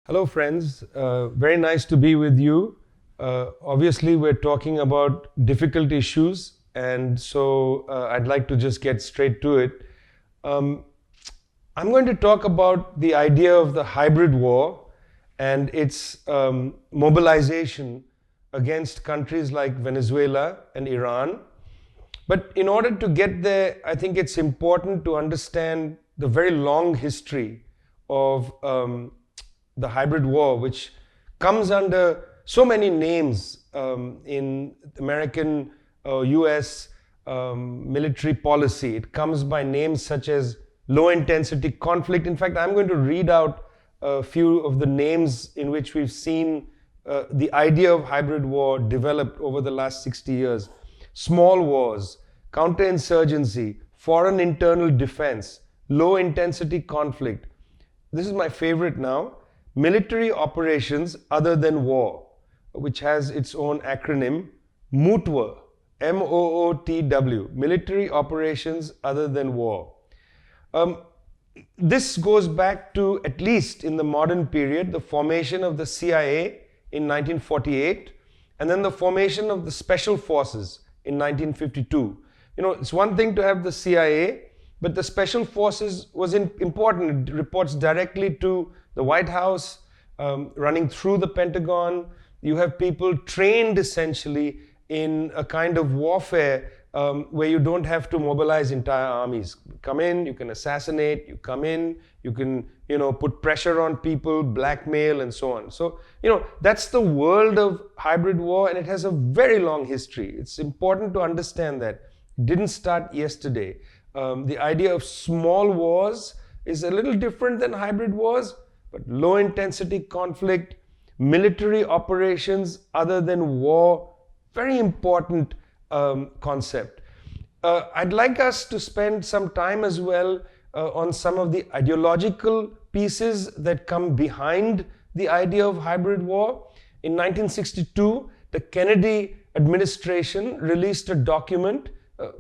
Hello, friends. Very nice to be with you. Obviously, we're talking about difficult issues, and so I'd like to just get straight to it. Um, I'm going to talk about the idea of the hybrid war and its mobilization against countries like Venezuela and Iran. But in order to get there, I think it's important to understand the very long history of the hybrid war, which comes under so many names in American, US military policy. It comes by names such as low intensity conflict. In fact, I'm going to read out a few of the names in which we've seen the idea of hybrid war developed over the last 60 years. Small wars, counterinsurgency, foreign internal defense, low intensity conflict. This is my favorite now. Military operations other than war, which has its own acronym, MOOTW, M-O-O-T-W, military operations other than war. This goes back to, at least in the modern period, the formation of the CIA in 1948, and then the formation of the Special Forces in 1952. You know, it's one thing to have the CIA, but the Special Forces was important. It reports directly to the White House, running through the Pentagon. You have people trained essentially in a kind of warfare where you don't have to mobilize entire armies. You come in, you can assassinate, you come in, you can, put pressure on people, blackmail, and so on. So, that's the world of hybrid war, and it has a very long history. It's important to understand that. It didn't start yesterday. The idea of small wars is a little different than hybrid wars, but low intensity conflict, military operations other than war, very important concept. I'd like us to spend some time as well on some of the ideological pieces that come behind the idea of hybrid war. In 1962, the Kennedy administration released a document.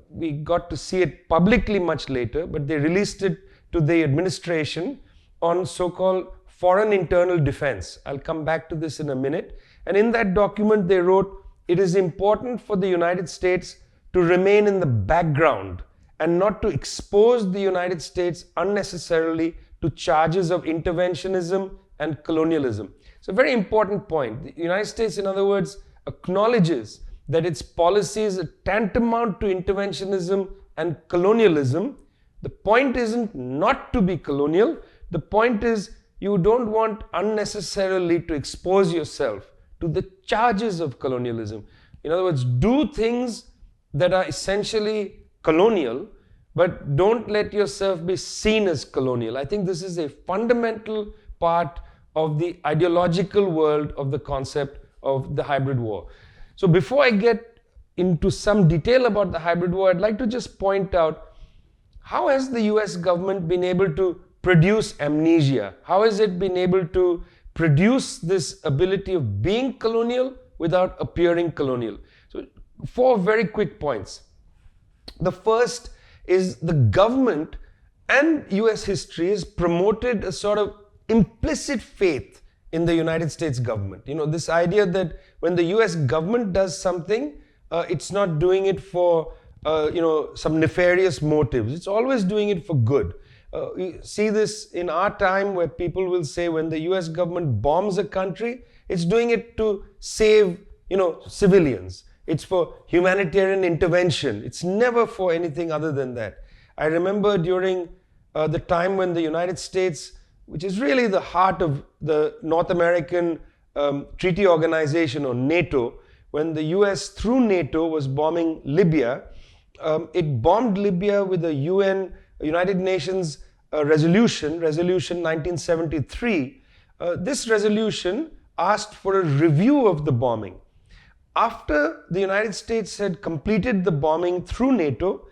We got to see it publicly much later, but they released it to the administration on so-called foreign internal defense. I'll come back to this in a minute. And in that document, they wrote, it is important for the United States to remain in the background and not to expose the United States unnecessarily to charges of interventionism and colonialism. It's a very important point. The United States, in other words, acknowledges that its policies are tantamount to interventionism and colonialism. The point isn't not to be colonial. The point is you don't want unnecessarily to expose yourself to the charges of colonialism. In other words, do things that are essentially colonial, but don't let yourself be seen as colonial. I think this is a fundamental part of the ideological world of the concept of the hybrid war. So before I get into some detail about the hybrid war, I'd like to just point out, how has the US government been able to produce amnesia? How has it been able to produce this ability of being colonial without appearing colonial? So 4 very quick points. The first is the government and US history has promoted a sort of implicit faith in the United States government. This idea that when the US government does something, it's not doing it for some nefarious motives. It's always doing it for good. We see this in our time where people will say when the US government bombs a country, it's doing it to save, civilians. It's for humanitarian intervention. It's never for anything other than that. I remember during the time when the United States, which is really the heart of the North American Treaty Organization, or NATO, when the US through NATO was bombing Libya, it bombed Libya with a United Nations resolution 1973. This resolution asked for a review of the bombing. After the United States had completed the bombing through NATO,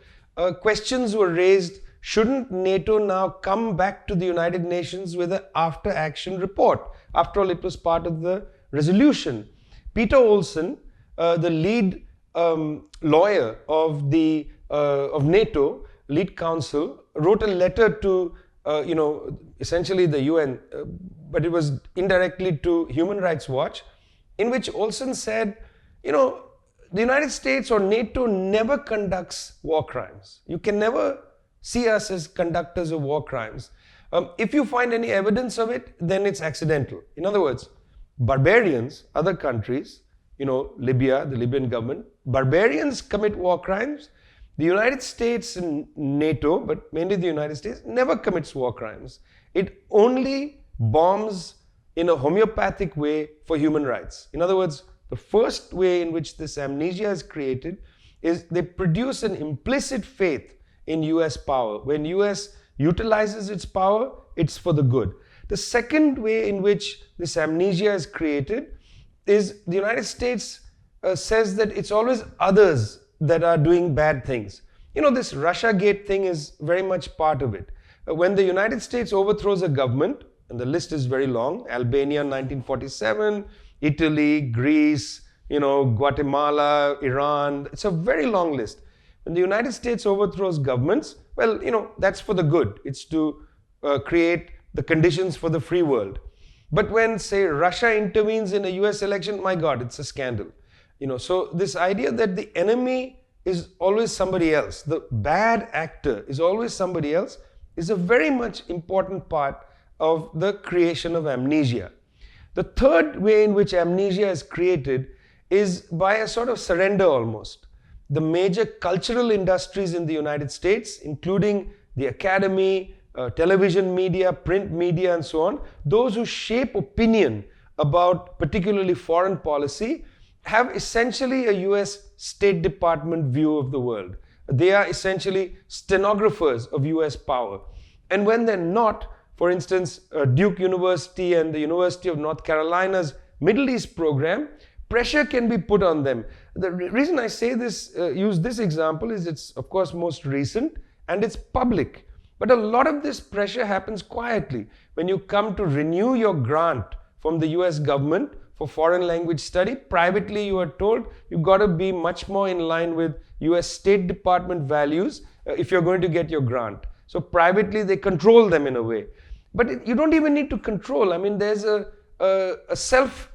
questions were raised, shouldn't NATO now come back to the United Nations with an after-action report? After all, it was part of the resolution. Peter Olson, the lead lawyer of NATO, lead counsel, wrote a letter to, essentially the UN, but it was indirectly to Human Rights Watch, in which Olson said, the United States or NATO never conducts war crimes. You can never see us as conductors of war crimes. If you find any evidence of it, then it's accidental. In other words, barbarians, other countries, Libya, the Libyan government, barbarians commit war crimes. The United States and NATO, but mainly the United States, never commits war crimes. It only bombs in a homeopathic way for human rights. In other words, the first way in which this amnesia is created is they produce an implicit faith in US power. When US utilizes its power, it's for the good. The second way in which this amnesia is created is the United States says that it's always others that are doing bad things. This Russiagate thing is very much part of it. When the United States overthrows a government, and the list is very long, Albania 1947, Italy, Greece, Guatemala, Iran, it's a very long list. When the United States overthrows governments, well, that's for the good. It's to create the conditions for the free world. But when, say, Russia intervenes in a US election, my God, it's a scandal. So this idea that the enemy is always somebody else, the bad actor is always somebody else, is a very much important part of the creation of amnesia. The third way in which amnesia is created is by a sort of surrender almost. The major cultural industries in the United States, including the academy, television media, print media, and so on, those who shape opinion about particularly foreign policy, have essentially a US State Department view of the world. They are essentially stenographers of US power. And when they're not, for instance, Duke University and the University of North Carolina's Middle East program, pressure can be put on them. The reason I say this, use this example is it's of course most recent and it's public. But a lot of this pressure happens quietly. When you come to renew your grant from the US government for foreign language study, privately you are told you've got to be much more in line with US State Department values if you're going to get your grant. So privately they control them in a way. But you don't even need to control. I mean, there's a self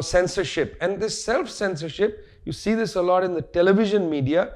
censorship. And this self-censorship, you see this a lot in the television media,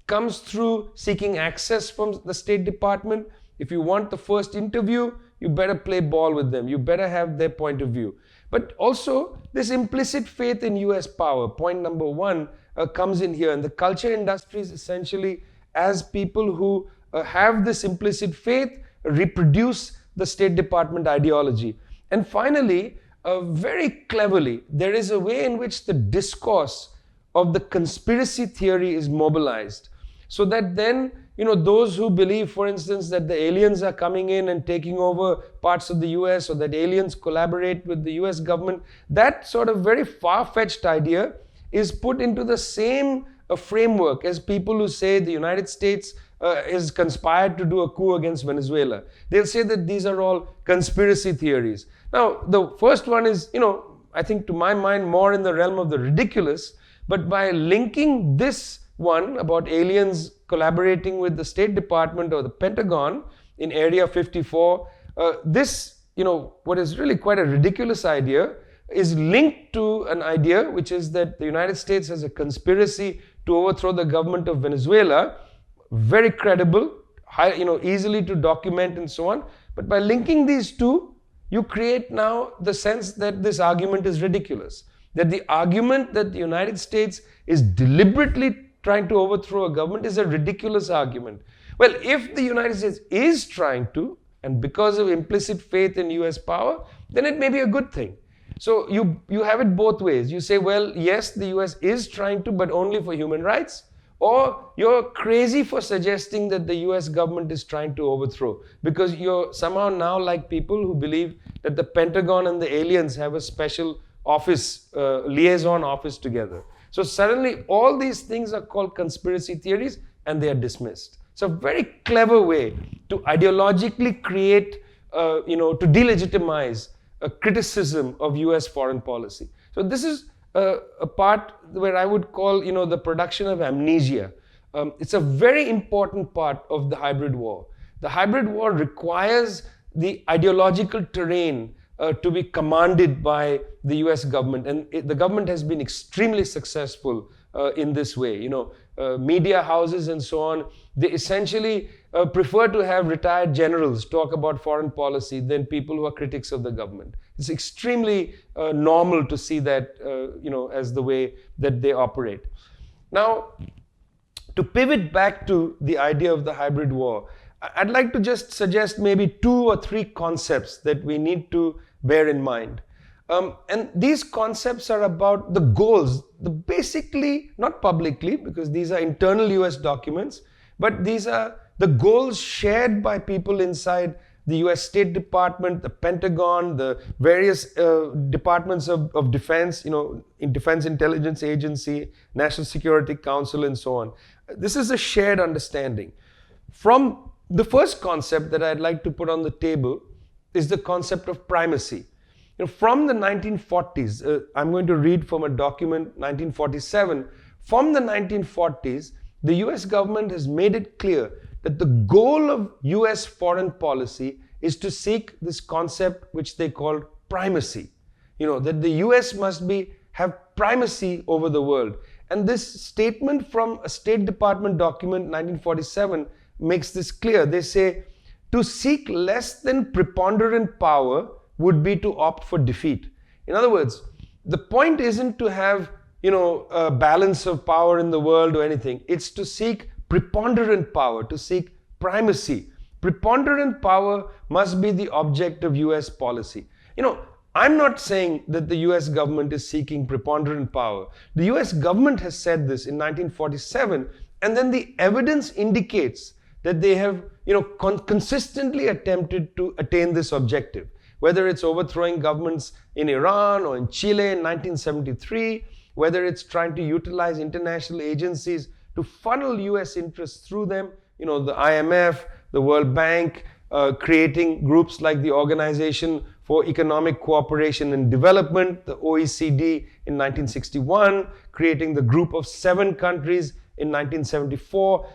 comes through seeking access from the State Department. If you want the first interview, you better play ball with them. You better have their point of view. But also, this implicit faith in US power, point number one, comes in here. And the culture industries essentially, as people who have this implicit faith, reproduce the State Department ideology. And finally, very cleverly, there is a way in which the discourse of the conspiracy theory is mobilized. So that then, those who believe, for instance, that the aliens are coming in and taking over parts of the US, or that aliens collaborate with the US government, that sort of very far-fetched idea is put into the same framework as people who say the United States is conspired to do a coup against Venezuela. They'll say that these are all conspiracy theories. Now, the first one is, I think to my mind, more in the realm of the ridiculous, but by linking this one about aliens collaborating with the State Department or the Pentagon in Area 54, this, what is really quite a ridiculous idea is linked to an idea which is that the United States has a conspiracy to overthrow the government of Venezuela, very credible, easily to document and so on. But by linking these two, you create now the sense that this argument is ridiculous. That the argument that the United States is deliberately trying to overthrow a government is a ridiculous argument. Well, if the United States is trying to, and because of implicit faith in US power, then it may be a good thing. So you have it both ways. You say, well, yes, the US is trying to, but only for human rights. Or you're crazy for suggesting that the US government is trying to overthrow, because you're somehow now like people who believe that the Pentagon and the aliens have a special office, liaison office together. So suddenly all these things are called conspiracy theories and they are dismissed. It's a very clever way to ideologically create, to delegitimize a criticism of US foreign policy. So this is a part where I would call, the production of amnesia. It's a very important part of the hybrid war. The hybrid war requires the ideological terrain to be commanded by the US government. And the government has been extremely successful in this way. Media houses and so on, they essentially prefer to have retired generals talk about foreign policy than people who are critics of the government. It's extremely normal to see that, as the way that they operate. Now, to pivot back to the idea of the hybrid war, I'd like to just suggest maybe 2 or 3 concepts that we need to bear in mind. And these concepts are about the goals, basically, not publicly, because these are internal US documents, but these are the goals shared by people inside the US State Department, the Pentagon, the various departments of defense, in Defense Intelligence Agency, National Security Council, and so on. This is a shared understanding. From the first concept that I'd like to put on the table is the concept of primacy. From the 1940s, I'm going to read from a document, 1947. From the 1940s, the US government has made it clear that the goal of US foreign policy is to seek this concept which they call primacy. That the US must have primacy over the world. And this statement from a State Department document, 1947, makes this clear. They say, to seek less than preponderant power would be to opt for defeat. In other words, the point isn't to have, a balance of power in the world or anything. It's to seek preponderant power, to seek primacy. Preponderant power must be the object of US policy. I'm not saying that the US government is seeking preponderant power. The US government has said this in 1947, and then the evidence indicates that they have, consistently attempted to attain this objective. Whether it's overthrowing governments in Iran or in Chile in 1973, whether it's trying to utilize international agencies to funnel US interests through them, the IMF, the World Bank, creating groups like the Organization for Economic Cooperation and Development, the OECD in 1961, creating the Group of 7 countries in 1974.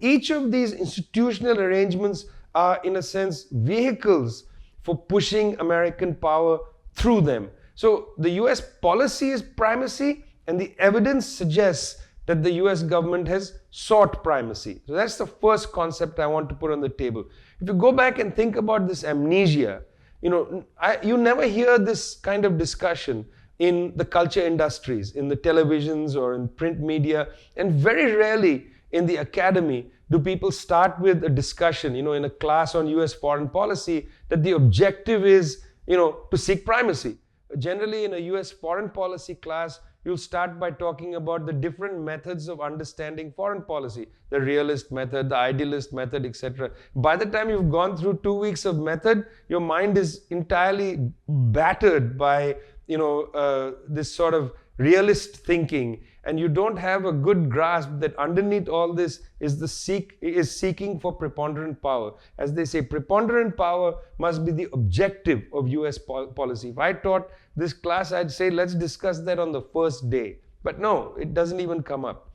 Each of these institutional arrangements are, in a sense, vehicles for pushing American power through them. So the US policy is primacy, and the evidence suggests that the US government has sought primacy. So that's the first concept I want to put on the table. If you go back and think about this amnesia, you never hear this kind of discussion in the culture industries, in the televisions or in print media, and very rarely in the academy do people start with a discussion, in a class on US foreign policy, that the objective is, to seek primacy. Generally, in a US foreign policy class, you'll start by talking about the different methods of understanding foreign policy, the realist method, the idealist method, etc. By the time you've gone through 2 weeks of method, your mind is entirely battered by, this sort of realist thinking, and you don't have a good grasp that underneath all this is seeking for preponderant power. As they say, preponderant power must be the objective of US policy. If I taught this class, I'd say, let's discuss that on the first day. But no, it doesn't even come up.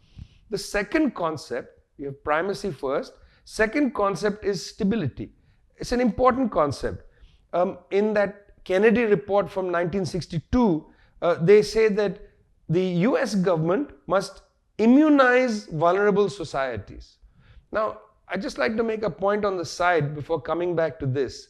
The second concept, we have primacy first. Second concept is stability. It's an important concept. In that Kennedy report from 1962, they say that the US government must immunize vulnerable societies. Now, I'd just like to make a point on the side before coming back to this.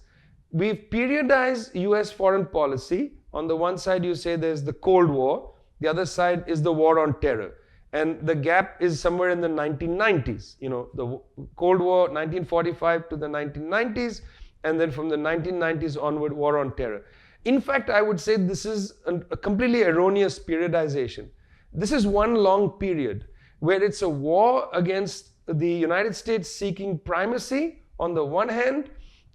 We've periodized US foreign policy. On the one side, you say there's the Cold War. The other side is the War on Terror. And the gap is somewhere in the 1990s. The Cold War, 1945 to the 1990s, and then from the 1990s onward, War on Terror. In fact, I would say this is a completely erroneous periodization. This is one long period where it's a war against the United States seeking primacy on the one hand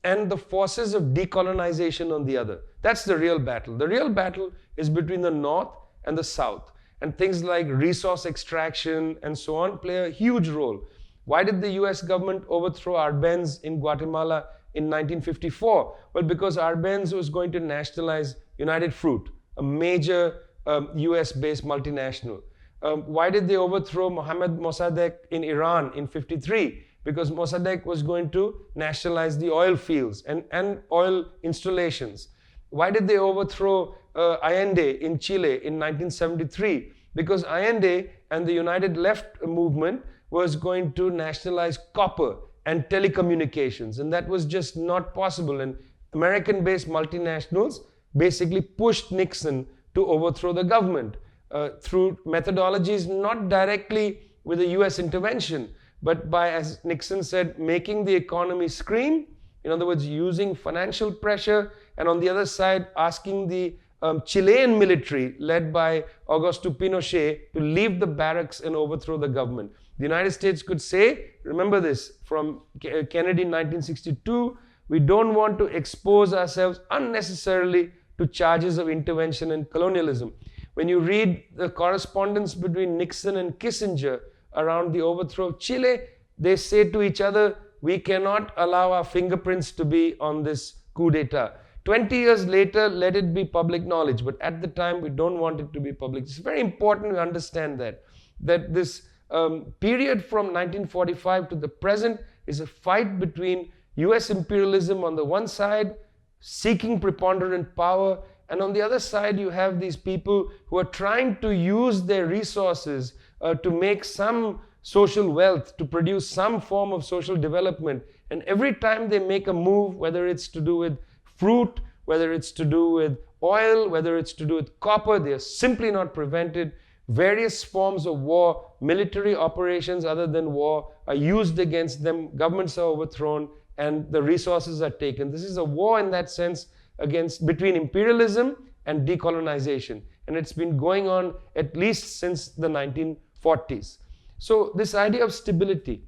and the forces of decolonization on the other. That's the real battle. The real battle is between the North and the South. And things like resource extraction and so on play a huge role. Why did the US government overthrow Arbenz in Guatemala in 1954? Well, because Arbenz was going to nationalize United Fruit, a major US-based multinational. Why did they overthrow Mohammad Mossadegh in Iran in 53? Because Mossadegh was going to nationalize the oil fields and oil installations. Why did they overthrow Allende in Chile in 1973? Because Allende and the United Left movement was going to nationalize copper and telecommunications, and that was just not possible. And American-based multinationals basically pushed Nixon to overthrow the government through methodologies not directly with a US intervention, but by, as Nixon said, making the economy scream. In other words, using financial pressure, and on the other side, asking the Chilean military, led by Augusto Pinochet, to leave the barracks and overthrow the government. The United States could say, remember this from Kennedy in 1962, we don't want to expose ourselves unnecessarily to charges of intervention and colonialism. When you read the correspondence between Nixon and Kissinger around the overthrow of Chile, they say to each other, we cannot allow our fingerprints to be on this coup d'etat. 20 years later, let it be public knowledge, but at the time, we don't want it to be public. It's very important to understand that this period from 1945 to the present is a fight between US imperialism on the one side, seeking preponderant power, and on the other side, you have these people who are trying to use their resources to make some social wealth, to produce some form of social development. And every time they make a move, whether it's to do with fruit, whether it's to do with oil, whether it's to do with copper, they are simply not prevented. Various forms of war, military operations other than war, are used against them, governments are overthrown, and the resources are taken. This is a war in that sense between imperialism and decolonization. And it's been going on at least since the 1940s. So this idea of stability,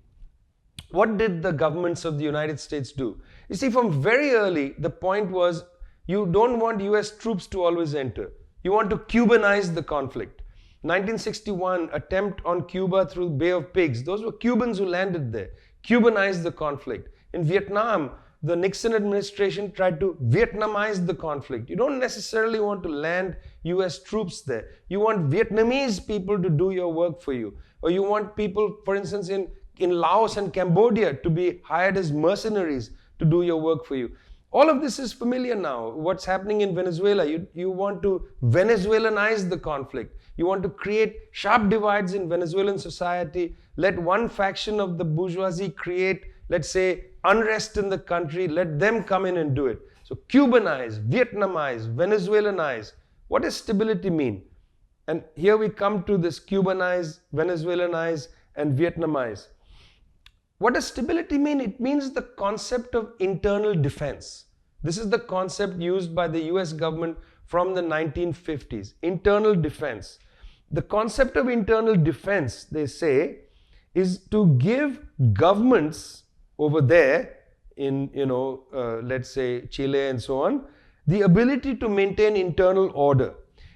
what did the governments of the United States do? You see, from very early, the point was you don't want US troops to always enter. You want to Cubanize the conflict. 1961 attempt on Cuba through Bay of Pigs. Those were Cubans who landed there. Cubanized the conflict. In Vietnam, the Nixon administration tried to Vietnamize the conflict. You don't necessarily want to land US troops there. You want Vietnamese people to do your work for you. Or you want people, for instance, in Laos and Cambodia to be hired as mercenaries to do your work for you. All of this is familiar now. What's happening in Venezuela, you want to Venezuelanize the conflict. You want to create sharp divides in Venezuelan society. Let one faction of the bourgeoisie create, let's say, unrest in the country. Let them come in and do it. So Cubanize, Vietnamize, Venezuelanize. What does stability mean? And here we come to this Cubanize, Venezuelanize, and Vietnamize. What does stability mean? It means the concept of internal defense. This is the concept used by the US government from the 1950s. Internal defense. The concept of internal defense, they say, is to give governments over there in, let's say Chile and so on, the ability to maintain internal order.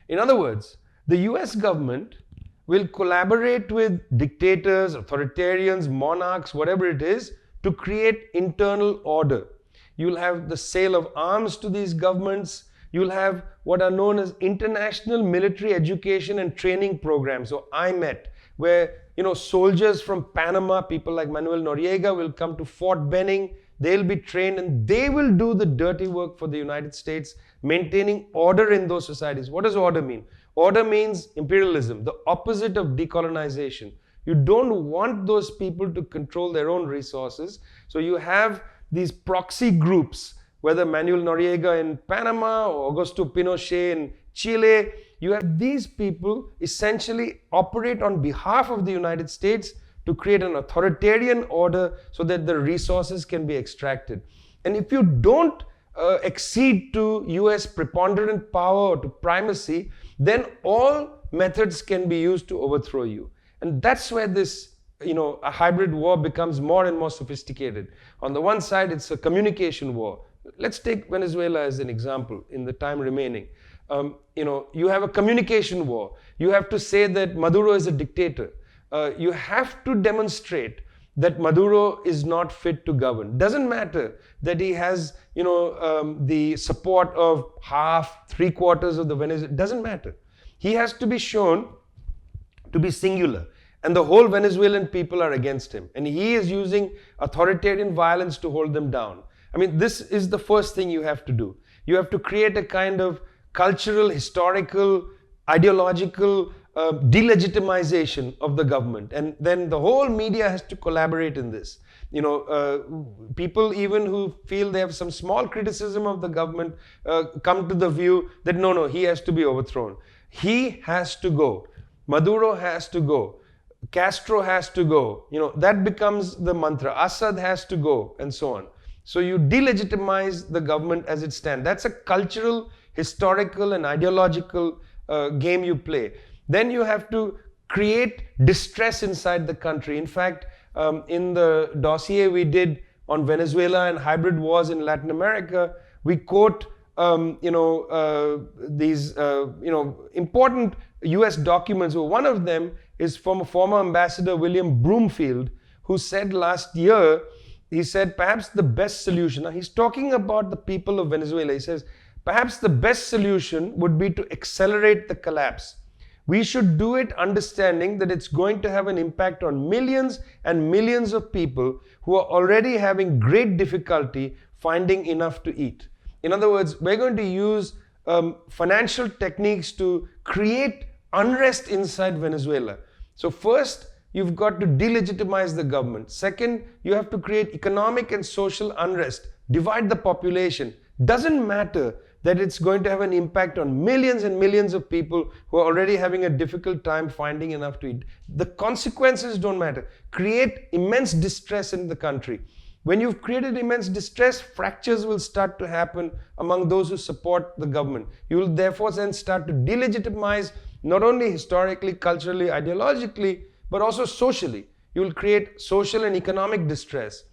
In other words, the US government will collaborate with dictators, authoritarians, monarchs, whatever it is, to create internal order. You'll have the sale of arms to these governments. You'll have what are known as international military education and training programs, or IMET, where soldiers from Panama, people like Manuel Noriega, will come to Fort Benning. They'll be trained and they will do the dirty work for the United States, maintaining order in those societies. What does order mean? Order means imperialism, the opposite of decolonization. You don't want those people to control their own resources. So you have these proxy groups, whether Manuel Noriega in Panama or Augusto Pinochet in Chile. You have these people essentially operate on behalf of the United States to create an authoritarian order so that the resources can be extracted. And if you don't accede to US preponderant power or to primacy, then all methods can be used to overthrow you. And that's where this, a hybrid war becomes more and more sophisticated. On the one side, it's a communication war. Let's take Venezuela as an example in the time remaining. You have a communication war. You have to say that Maduro is a dictator. You have to demonstrate that Maduro is not fit to govern. Doesn't matter that he has, the support of half, 3/4 of the Venezuela. Doesn't matter. He has to be shown to be singular. And the whole Venezuelan people are against him. And he is using authoritarian violence to hold them down. I mean, this is the first thing you have to do. You have to create a kind of cultural, historical, ideological delegitimization of the government. And then the whole media has to collaborate in this. People even who feel they have some small criticism of the government come to the view that no, he has to be overthrown. He has to go. Maduro has to go. Castro has to go. That becomes the mantra. Assad has to go, and so on. So you delegitimize the government as it stands. That's a cultural, historical, and ideological game you play. Then you have to create distress inside the country. In fact, in the dossier we did on Venezuela and hybrid wars in Latin America, we quote these important US documents. One of them is from former Ambassador William Broomfield, who said last year, he said perhaps the best solution, now he's talking about the people of Venezuela, he says perhaps the best solution would be to accelerate the collapse. We should do it understanding that it's going to have an impact on millions and millions of people who are already having great difficulty finding enough to eat. In other words, we're going to use financial techniques to create unrest inside Venezuela. So first, you've got to delegitimize the government. Second, you have to create economic and social unrest, divide the population. Doesn't matter that it's going to have an impact on millions and millions of people who are already having a difficult time finding enough to eat. The consequences don't matter. Create immense distress in the country. When you've created immense distress, fractures will start to happen among those who support the government. You will therefore then start to delegitimize not only historically, culturally, ideologically, but also socially. You will create social and economic distress.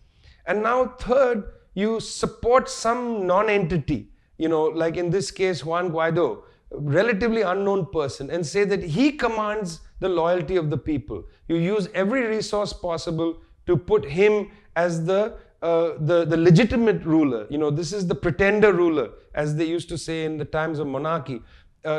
And now third, you support some non-entity, like in this case, Juan Guaido, relatively unknown person, and say that he commands the loyalty of the people. You use every resource possible to put him as the legitimate ruler. This is the pretender ruler, as they used to say in the times of monarchy.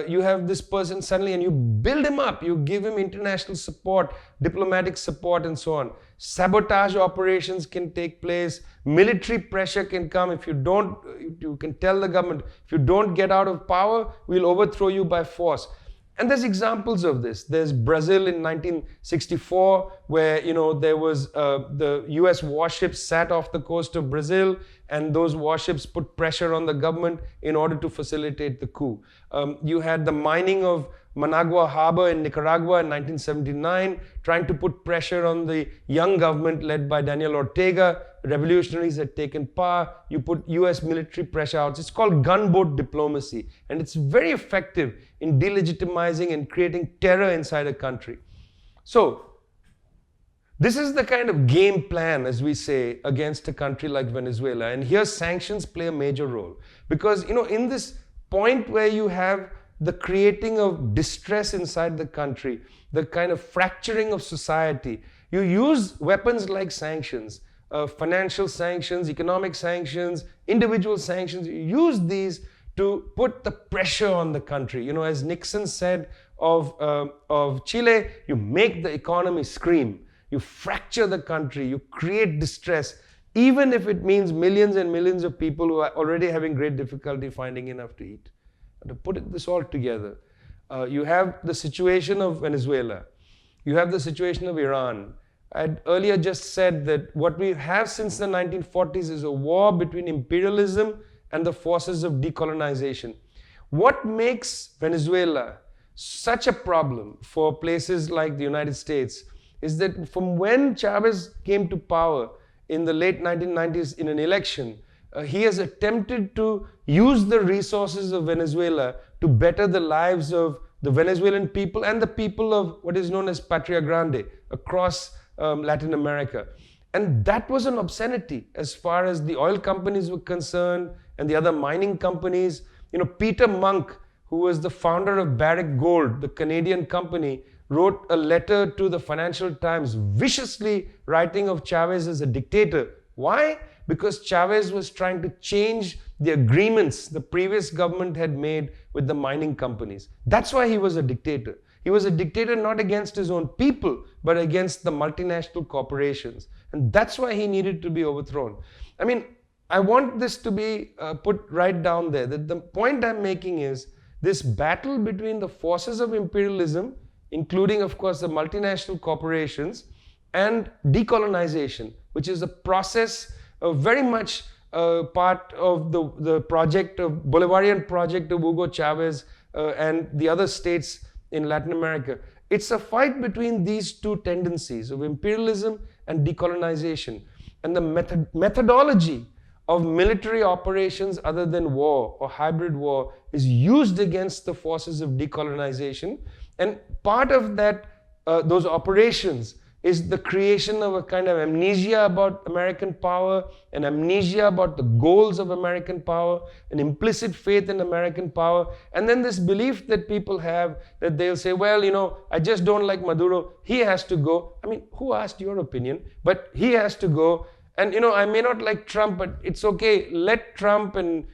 You have this person suddenly and you build him up, you give him international support, diplomatic support, and so on. Sabotage operations can take place, military pressure can come. If you don't, you can tell the government, if you don't get out of power, we'll overthrow you by force. And there's examples of this. There's Brazil in 1964, where there was the US warships sat off the coast of Brazil, and those warships put pressure on the government in order to facilitate the coup. You had the mining of Managua Harbor in Nicaragua in 1979, trying to put pressure on the young government led by Daniel Ortega. Revolutionaries had taken power. You put US military pressure out. It's called gunboat diplomacy, and it's very effective in delegitimizing and creating terror inside a country. So this is the kind of game plan, as we say, against a country like Venezuela. And here sanctions play a major role, because in this point where you have the creating of distress inside the country, the kind of fracturing of society, you use weapons like sanctions, financial sanctions, economic sanctions, individual sanctions. You use these to put the pressure on the country. As Nixon said of Chile, you make the economy scream. You fracture the country, you create distress, even if it means millions and millions of people who are already having great difficulty finding enough to eat. And to put this all together, you have the situation of Venezuela, you have the situation of Iran. I had earlier just said that what we have since the 1940s is a war between imperialism and the forces of decolonization. What makes Venezuela such a problem for places like the United States is that from when Chavez came to power in the late 1990s in an election, he has attempted to use the resources of Venezuela to better the lives of the Venezuelan people and the people of what is known as Patria Grande across Latin America. And that was an obscenity as far as the oil companies were concerned and the other mining companies. Peter Monk, who was the founder of Barrick Gold, the Canadian company, wrote a letter to the Financial Times viciously writing of Chavez as a dictator. Why? Because Chavez was trying to change the agreements the previous government had made with the mining companies. That's why he was a dictator. He was a dictator not against his own people, but against the multinational corporations. And that's why he needed to be overthrown. I want this to be put right down there, that the point I'm making is this battle between the forces of imperialism, including, of course, the multinational corporations, and decolonization, which is a process very much part of the project of Bolivarian project of Hugo Chavez and the other states in Latin America. It's a fight between these two tendencies of imperialism and decolonization. And the methodology of military operations other than war or hybrid war is used against the forces of decolonization. And part of that, those operations, is the creation of a kind of amnesia about American power, an amnesia about the goals of American power, an implicit faith in American power, and then this belief that people have that they'll say, well, I just don't like Maduro, he has to go. I mean, who asked your opinion? But he has to go. And, I may not like Trump, but it's okay. Let Trump and,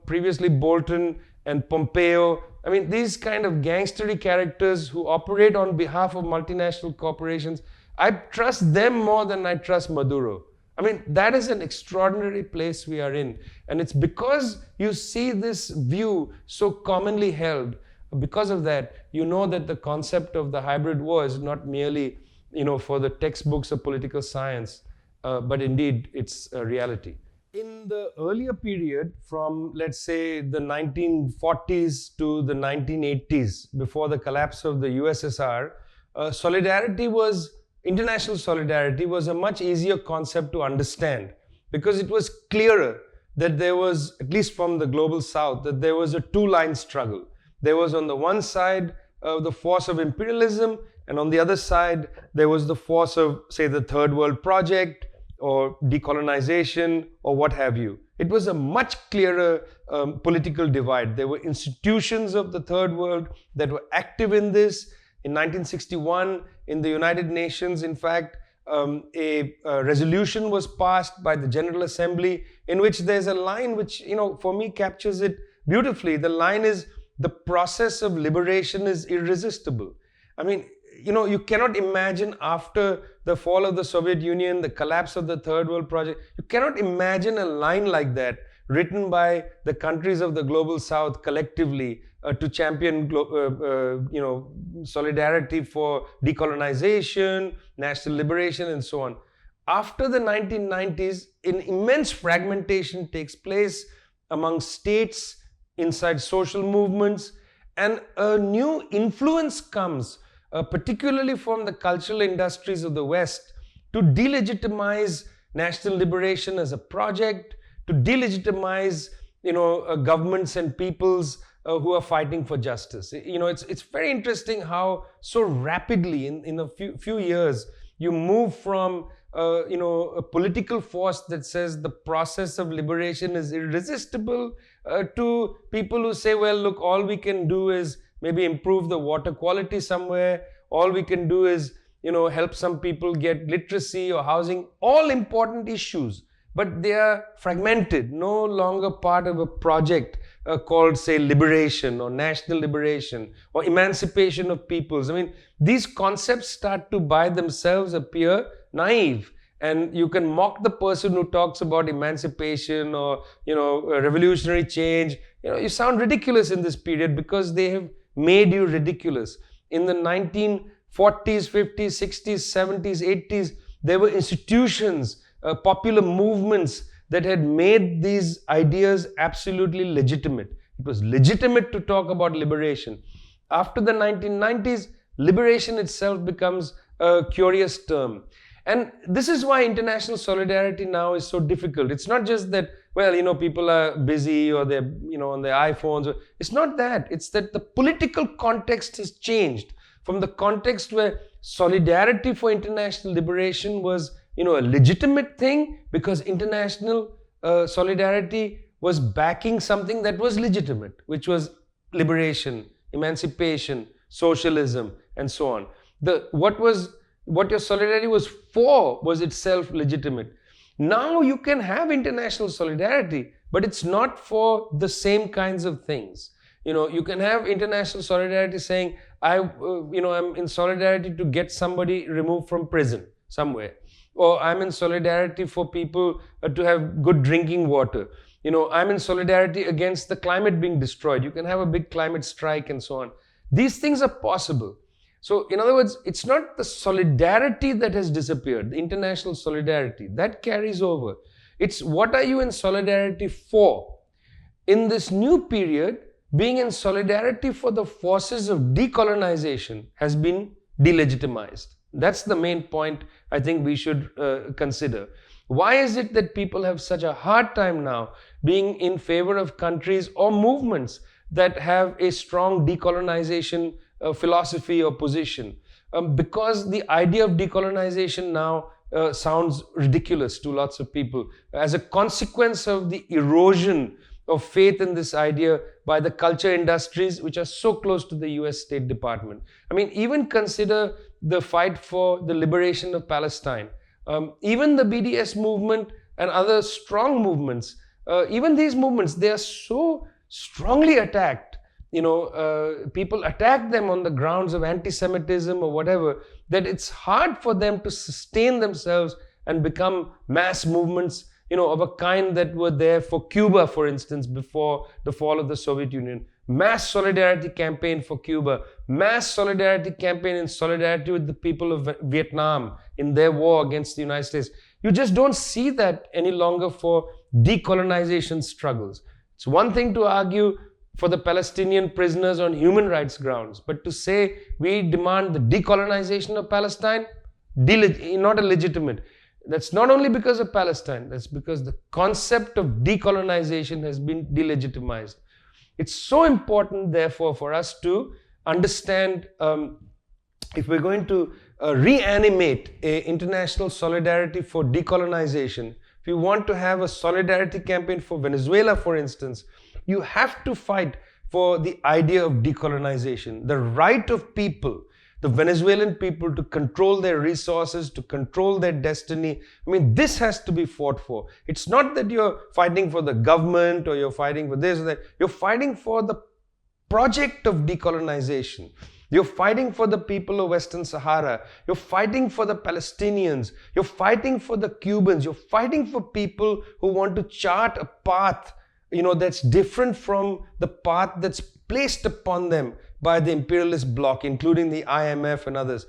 previously Bolton and Pompeo, I mean, these kind of gangstery characters who operate on behalf of multinational corporations, I trust them more than I trust Maduro. I mean, that is an extraordinary place we are in. And it's because you see this view so commonly held. Because of that, you know that the concept of the hybrid war is not merely, for the textbooks of political science, but indeed it's a reality. In the earlier period, from let's say the 1940s to the 1980s, before the collapse of the USSR, international solidarity was a much easier concept to understand, because it was clearer that there was, at least from the global south, that there was a two-line struggle. There was on the one side the force of imperialism, and on the other side there was the force of, say, the Third World Project or decolonization or what have you. It was a much clearer political divide. There were institutions of the Third World that were active in this. In 1961, in the United Nations, in fact, a resolution was passed by the General Assembly in which there's a line which, for me captures it beautifully. The line is, the process of liberation is irresistible. I mean, you cannot imagine after the fall of the Soviet Union, the collapse of the Third World Project, you cannot imagine a line like that written by the countries of the global south collectively to champion solidarity for decolonization, national liberation, and so on. After the 1990s, an immense fragmentation takes place among states, inside social movements, and a new influence comes, particularly from the cultural industries of the West, to delegitimize national liberation as a project, to delegitimize, governments and peoples who are fighting for justice. It's very interesting how so rapidly in a few years you move from a political force that says the process of liberation is irresistible to people who say, well, look, all we can do is maybe improve the water quality somewhere. All we can do is, help some people get literacy or housing, all important issues. But they are fragmented, no longer part of a project called, say, liberation or national liberation or emancipation of peoples. I mean, these concepts start to by themselves appear naive. And you can mock the person who talks about emancipation or, revolutionary change. You sound ridiculous in this period because they have made you ridiculous. In the 1940s, 50s, 60s, 70s, 80s, there were institutions, popular movements that had made these ideas absolutely legitimate. It was legitimate to talk about liberation. After the 1990s, liberation itself becomes a curious term. And this is why international solidarity now is so difficult. It's not just that, well, people are busy or they're, on their iPhones. It's not that. It's that the political context has changed from the context where solidarity for international liberation was, a legitimate thing because international solidarity was backing something that was legitimate, which was liberation, emancipation, socialism, and so on. What your solidarity was for was itself legitimate. Now you can have international solidarity, but it's not for the same kinds of things. You can have international solidarity saying, I'm in solidarity to get somebody removed from prison somewhere. Or I'm in solidarity for people to have good drinking water. I'm in solidarity against the climate being destroyed. You can have a big climate strike and so on. These things are possible. So, in other words, it's not the solidarity that has disappeared, the international solidarity, that carries over. It's what are you in solidarity for? In this new period, being in solidarity for the forces of decolonization has been delegitimized. That's the main point I think we should consider. Why is it that people have such a hard time now being in favor of countries or movements that have a strong decolonization philosophy or position? Because the idea of decolonization now sounds ridiculous to lots of people as a consequence of the erosion of faith in this idea by the culture industries which are so close to the US State Department. I mean, even consider the fight for the liberation of Palestine. Even the BDS movement and other strong movements, even these movements, they are so strongly attacked. People attack them on the grounds of anti-Semitism or whatever, that it's hard for them to sustain themselves and become mass movements of a kind that were there for Cuba, for instance, before the fall of the Soviet Union. Mass solidarity campaign for Cuba, mass solidarity campaign in solidarity with the people of Vietnam in their war against the United States. You just don't see that any longer for decolonization struggles. It's one thing to argue for the Palestinian prisoners on human rights grounds, but to say we demand the decolonization of Palestine, not a legitimate. That's not only because of Palestine, that's because the concept of decolonization has been delegitimized. It's so important, therefore, for us to understand if we're going to reanimate international solidarity for decolonization, if you want to have a solidarity campaign for Venezuela, for instance, you have to fight for the idea of decolonization, the right of people, the Venezuelan people, to control their resources, to control their destiny. I mean, this has to be fought for. It's not that you're fighting for the government or you're fighting for this or that. You're fighting for the project of decolonization. You're fighting for the people of Western Sahara. You're fighting for the Palestinians. You're fighting for the Cubans. You're fighting for people who want to chart a path, that's different from the path that's placed upon them by the imperialist bloc, including the IMF and others.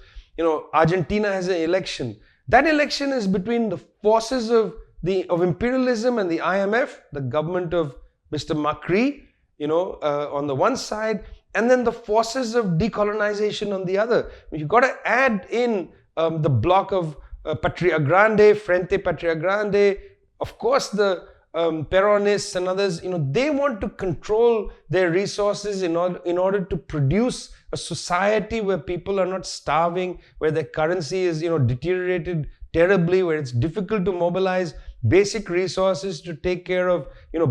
Argentina has an election. That election is between the forces of imperialism and the IMF, the government of Mr. Macri, on the one side, and then the forces of decolonization on the other. You've got to add in the bloc of Patria Grande, Frente Patria Grande, of course the Peronists and others. They want to control their resources in order to produce a society where people are not starving, where their currency is deteriorated terribly, where it's difficult to mobilize basic resources to take care of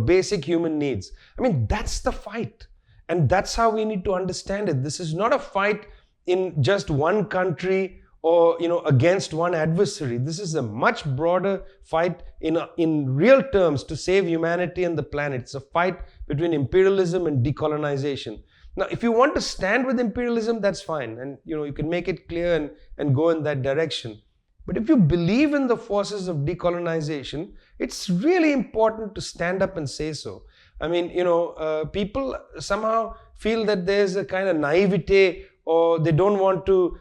basic human needs. I mean, that's the fight, and that's how we need to understand it. This is not a fight in just one country or against one adversary. This is a much broader fight in real terms to save humanity and the planet. It's a fight between imperialism and decolonization. Now, if you want to stand with imperialism, that's fine, and you can make it clear and go in that direction. But if you believe in the forces of decolonization, it's really important to stand up and say so. I mean, people somehow feel that there's a kind of naivete, or they don't want to,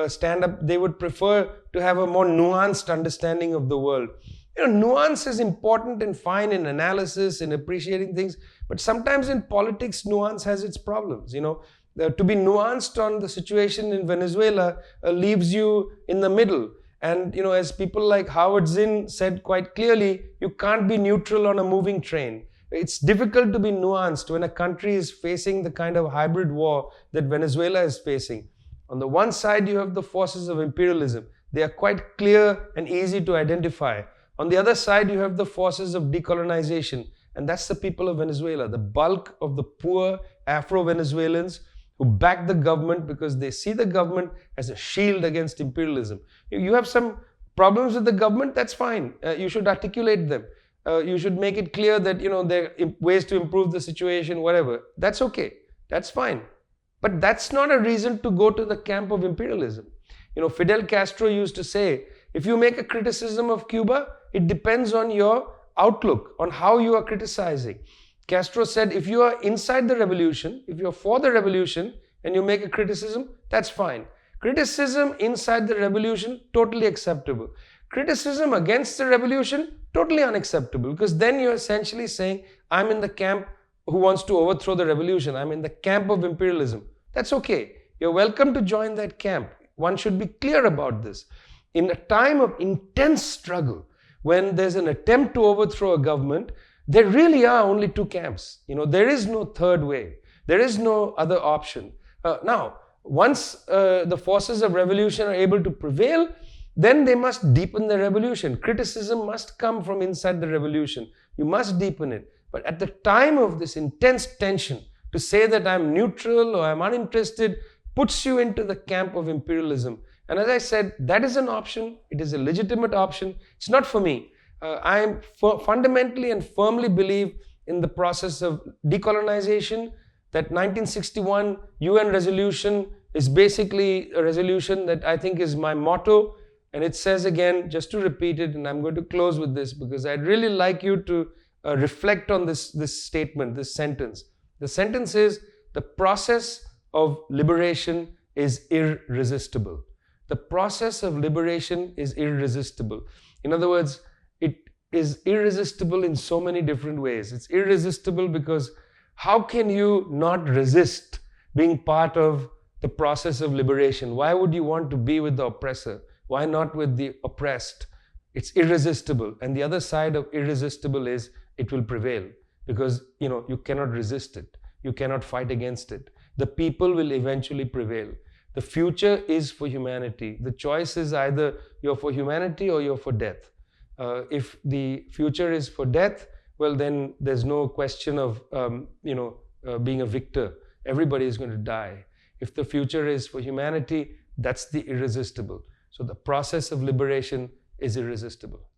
stand up. They would prefer to have a more nuanced understanding of the world. Nuance is important and fine in analysis, in appreciating things, but sometimes in politics, nuance has its problems. To be nuanced on the situation in Venezuela leaves you in the middle. And, as people like Howard Zinn said quite clearly, you can't be neutral on a moving train. It's difficult to be nuanced when a country is facing the kind of hybrid war that Venezuela is facing. On the one side, you have the forces of imperialism. They are quite clear and easy to identify. On the other side, you have the forces of decolonization, and that's the people of Venezuela, the bulk of the poor Afro-Venezuelans who back the government because they see the government as a shield against imperialism. You have some problems with the government, that's fine. You should articulate them. You should make it clear that, there are ways to improve the situation, whatever. That's okay. That's fine. But that's not a reason to go to the camp of imperialism. Fidel Castro used to say, If you make a criticism of Cuba, it depends on your outlook, on how you are criticizing. Castro said, if you are inside the revolution, if you're for the revolution and you make a criticism, that's fine. Criticism inside the revolution, totally acceptable. Criticism against the revolution, totally unacceptable, because then you're essentially saying, I'm in the camp who wants to overthrow the revolution. I'm in the camp of imperialism. That's okay. You're welcome to join that camp. One should be clear about this. In a time of intense struggle, when there's an attempt to overthrow a government, there really are only two camps. There is no third way. There is no other option. Now, once the forces of revolution are able to prevail, then they must deepen the revolution. Criticism must come from inside the revolution. You must deepen it. But at the time of this intense tension, to say that I'm neutral or I'm uninterested puts you into the camp of imperialism. And as I said, that is an option. It is a legitimate option. It's not for me. I fundamentally and firmly believe in the process of decolonization. That 1961 UN resolution is basically a resolution that I think is my motto. And it says again, just to repeat it, and I'm going to close with this because I'd really like you to reflect on this statement, this sentence. The sentence is, the process of liberation is irresistible. The process of liberation is irresistible. In other words, it is irresistible in so many different ways. It's irresistible because how can you not resist being part of the process of liberation? Why would you want to be with the oppressor? Why not with the oppressed? It's irresistible. And the other side of irresistible is it will prevail because, you cannot resist it. You cannot fight against it. The people will eventually prevail. The future is for humanity. The choice is either you're for humanity or you're for death. If the future is for death, well, then there's no question of, being a victor. Everybody is going to die. If the future is for humanity, that's the irresistible. So the process of liberation is irresistible.